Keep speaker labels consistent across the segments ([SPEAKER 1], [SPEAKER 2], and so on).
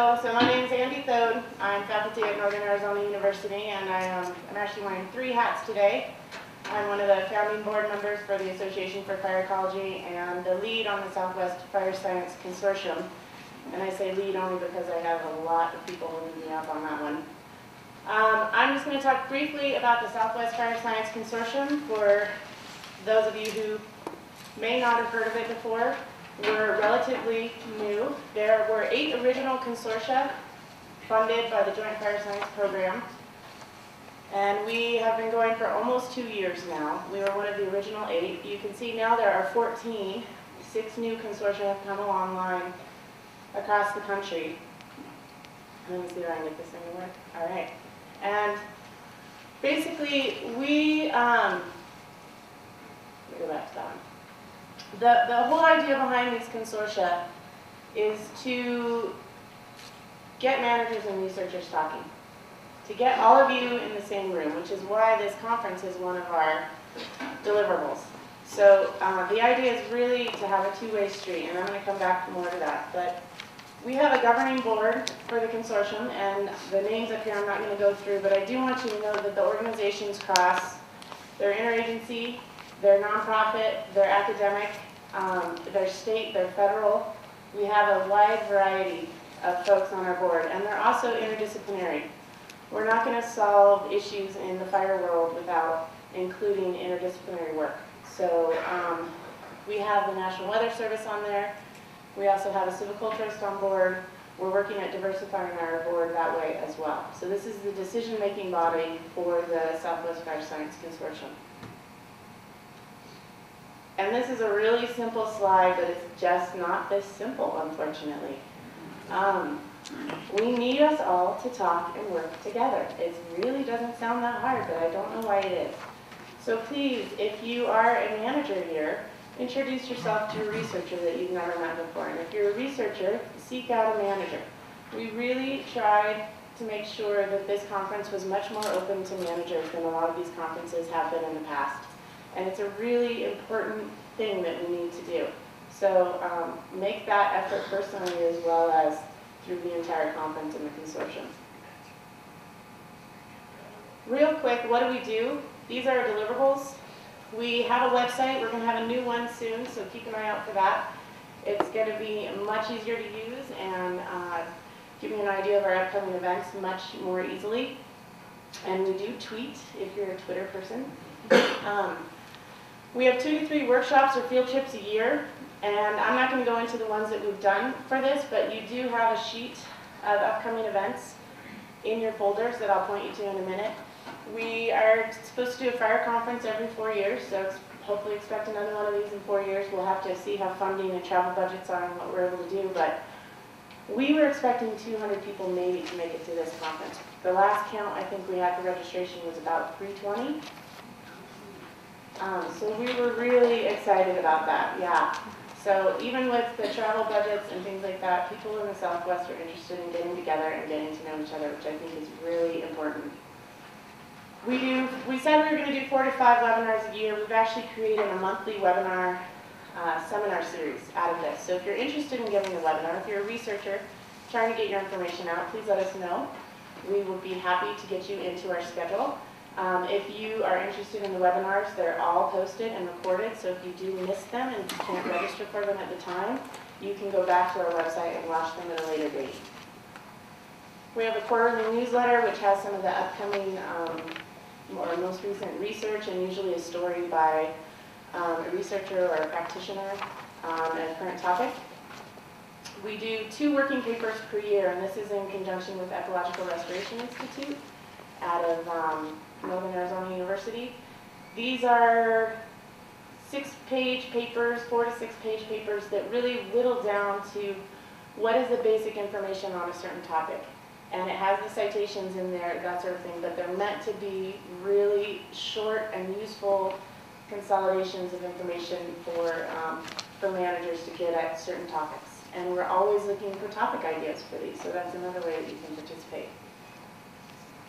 [SPEAKER 1] Hello, so my name is Andi Thode. I'm faculty at Northern Arizona University, and I'm actually wearing 3 hats today. I'm one of the founding board members for the Association for Fire Ecology and the lead on the Southwest Fire Science Consortium. And I say lead only because I have a lot of people holding me up on that one. I'm just going to talk briefly about the Southwest Fire Science Consortium for those of you who may not have heard of it before. We're relatively new. There were 8 original consortia funded by the Joint Fire Science Program, and we have been going for almost 2 years now. We were one of the original 8. You can see now there are 14. 6 new consortia have come online across the country. Let me see if I can get this thing to work. All right. And basically, we go back to that one. The whole idea behind these consortia is to get managers and researchers talking, to get all of you in the same room, which is why this conference is one of our deliverables. So the idea is really to have a two-way street, and I'm going to come back more to that. But we have a governing board for the consortium, and the names up here I'm not going to go through, but I do want you to know that the organizations cross, they're interagency, they're nonprofit, they're academic, they're state, they're federal. We have a wide variety of folks on our board, and they're also interdisciplinary. We're not going to solve issues in the fire world without including interdisciplinary work. So we have the National Weather Service on there. We also have a civiculturist on board. We're working at diversifying our board that way as well. So this is the decision-making body for the Southwest Fire Science Consortium. And this is a really simple slide, but it's just not this simple, unfortunately. We need us all to talk and work together. It really doesn't sound that hard, but I don't know why it is. So please, if you are a manager here, introduce yourself to a researcher that you've never met before. And if you're a researcher, seek out a manager. We really tried to make sure that this conference was much more open to managers than a lot of these conferences have been in the past. And it's a really important thing that we need to do. So make that effort personally as well as through the entire conference and the consortium. Real quick, what do? These are our deliverables. We have a website. We're going to have a new one soon, so keep an eye out for that. It's going to be much easier to use and give you an idea of our upcoming events much more easily. And we do tweet if you're a Twitter person. We have 2 to 3 workshops or field trips a year, and I'm not going to go into the ones that we've done for this, but you do have a sheet of upcoming events in your folders that I'll point you to in a minute. We are supposed to do a fire conference every 4 years, so hopefully expect another one of these in 4 years. We'll have to see how funding and travel budgets are and what we're able to do, but we were expecting 200 people maybe to make it to this conference. The last count I think we had for registration was about 320. So we were really excited about that, yeah. So even with the travel budgets and things like that, people in the Southwest are interested in getting together and getting to know each other, which I think is really important. We said we were going to do 4 to 5 webinars a year. We've actually created a monthly webinar seminar series out of this. So if you're interested in giving a webinar, if you're a researcher trying to get your information out, please let us know. We will be happy to get you into our schedule. If you are interested in the webinars, they're all posted and recorded, so if you do miss them and you can't register for them at the time, you can go back to our website and watch them at a later date. We have a quarterly newsletter which has some of the upcoming or most recent research and usually a story by a researcher or a practitioner on a current topic. We do 2 working papers per year, and this is in conjunction with Ecological Restoration Institute out of Northern Arizona University. These are 6-page papers, 4 to 6-page papers that really whittle down to what is the basic information on a certain topic. And it has the citations in there, that sort of thing, but they're meant to be really short and useful consolidations of information for managers to get at certain topics. And we're always looking for topic ideas for these, so that's another way that you can participate.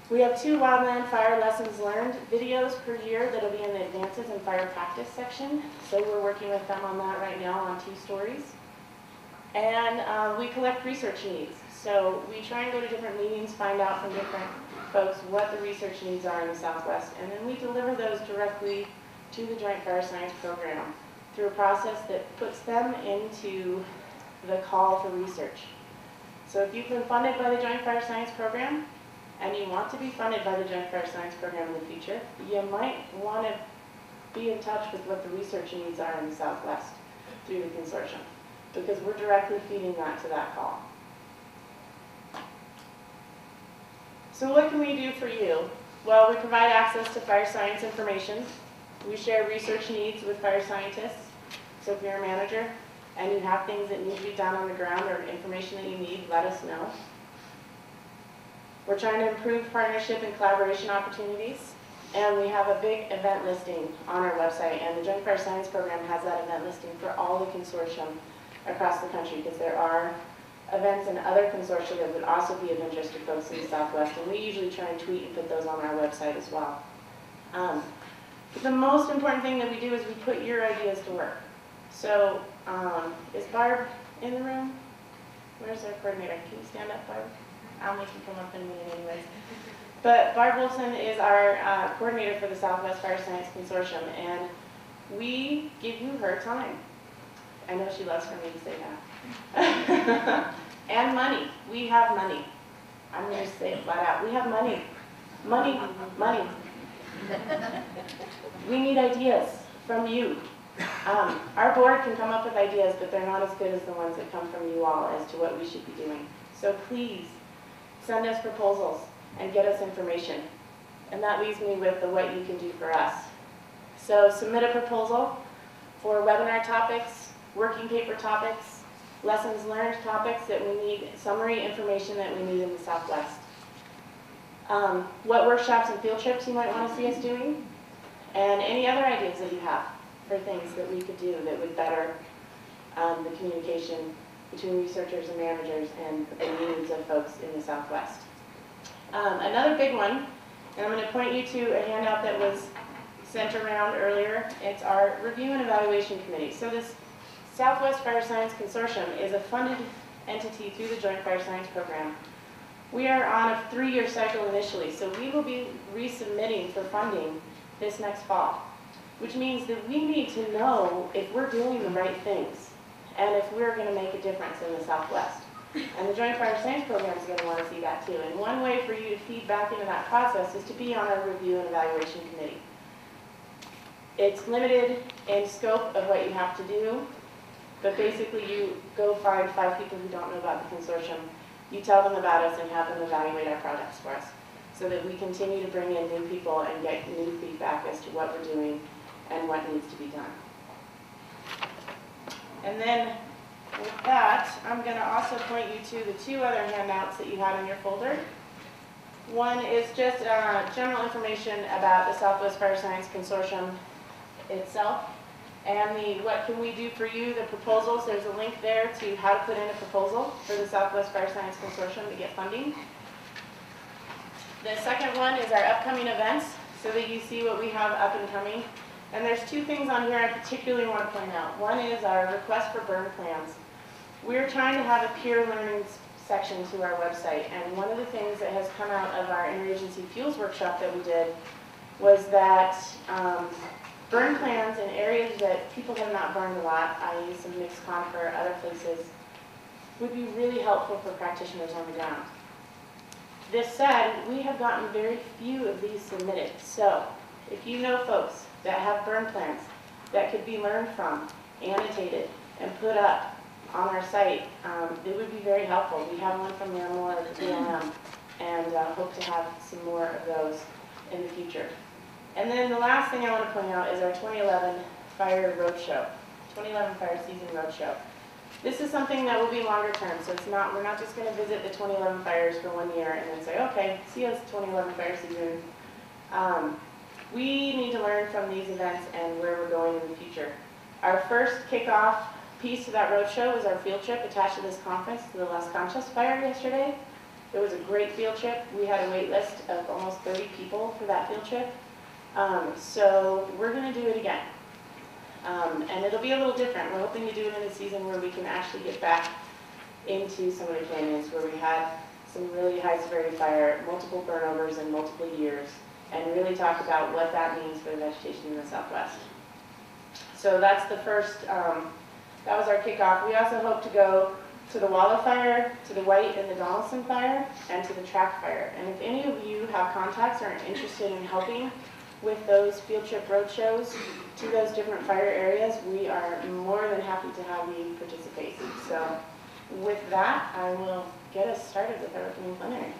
[SPEAKER 1] We have 2 wildland fire lessons learned videos per year that'll be in the advances in fire practice section. So we're working with them on that right now on 2 stories. And we collect research needs. So we try and go to different meetings, find out from different folks what the research needs are in the Southwest, and then we deliver those directly to the Joint Fire Science Program through a process that puts them into the call for research. So if you've been funded by the Joint Fire Science Program, and you want to be funded by the Joint Fire Science Program in the future, you might want to be in touch with what the research needs are in the Southwest through the consortium, because we're directly feeding that to that call. So what can we do for you? Well, we provide access to fire science information. We share research needs with fire scientists. So if you're a manager and you have things that need to be done on the ground or information that you need, let us know. We're trying to improve partnership and collaboration opportunities. And we have a big event listing on our website, and the Joint Fire Science Program has that event listing for all the consortium across the country, because there are events in other consortia that would also be of interest to folks in the Southwest, and we usually try and tweet and put those on our website as well. But the most important thing that we do is we put your ideas to work. So is Barb in the room? Where's our coordinator? Can you stand up, Barb? I'll make you come up in a minute anyways. But Barb Wilson is our coordinator for the Southwest Fire Science Consortium, and we give you her time. I know she loves for me to say that. And money. We have money. I'm going to say it flat out. We have money. Money. Money. We need ideas from you. Our board can come up with ideas, but they're not as good as the ones that come from you all as to what we should be doing. So please, send us proposals and get us information. And that leaves me with the what you can do for us. So submit a proposal for webinar topics, working paper topics, lessons learned topics that we need, summary information that we need in the Southwest. What workshops and field trips you might want to see us doing, and any other ideas that you have for things that we could do that would better the communication between researchers and managers and the needs of folks in the Southwest. Another big one, and I'm going to point you to a handout that was sent around earlier. It's our Review and Evaluation Committee. So this Southwest Fire Science Consortium is a funded entity through the Joint Fire Science Program. We are on a 3-year cycle initially, so we will be resubmitting for funding this next fall, which means that we need to know if we're doing the right things and if we're going to make a difference in the Southwest. And the Joint Fire Science Program is going to want to see that too. And one way for you to feed back into that process is to be on our Review and Evaluation Committee. It's limited in scope of what you have to do, but basically you go find 5 people who don't know about the consortium, you tell them about us and have them evaluate our projects for us, so that we continue to bring in new people and get new feedback as to what we're doing and what needs to be done. And then with that, I'm going to also point you to the 2 other handouts that you had in your folder. One is just general information about the Southwest Fire Science Consortium itself, and the what can we do for you, the proposals. There's a link there to how to put in a proposal for the Southwest Fire Science Consortium to get funding. The second one is our upcoming events, so that you see what we have up and coming. And there's 2 things on here I particularly want to point out. One is our request for burn plans. We're trying to have a peer learning section to our website, and one of the things that has come out of our interagency fuels workshop that we did was that burn plans in areas that people have not burned a lot, i.e. some mixed conifer or other places, would be really helpful for practitioners on the ground. This said, we have gotten very few of these submitted, so if you know folks that have burn plans that could be learned from, annotated, and put up on our site, it would be very helpful. We have one from the BLM, and hope to have some more of those in the future. And then the last thing I want to point out is our 2011 Fire Roadshow, 2011 Fire Season Roadshow. This is something that will be longer term, so it's not, we're not just going to visit the 2011 fires for 1 year and then say, okay, see us 2011 fire season. We need to learn from these events and where we're going in the future. Our first kickoff piece to that roadshow was our field trip attached to this conference to the Las Conchas fire yesterday. It was a great field trip. We had a wait list of almost 30 people for that field trip. So we're going to do it again. And it'll be a little different. We're hoping to do it in a season where we can actually get back into some of the canyons where we had some really high severity fire, multiple burnovers in multiple years, and really talk about what that means for the vegetation in the Southwest. So that's the first, that was our kickoff. We also hope to go to the Wallow Fire, to the White and the Donaldson Fire, and to the Track Fire. And if any of you have contacts or are interested in helping with those field trip roadshows to those different fire areas, we are more than happy to have you participate. So with that, I will get us started with our opening plenary.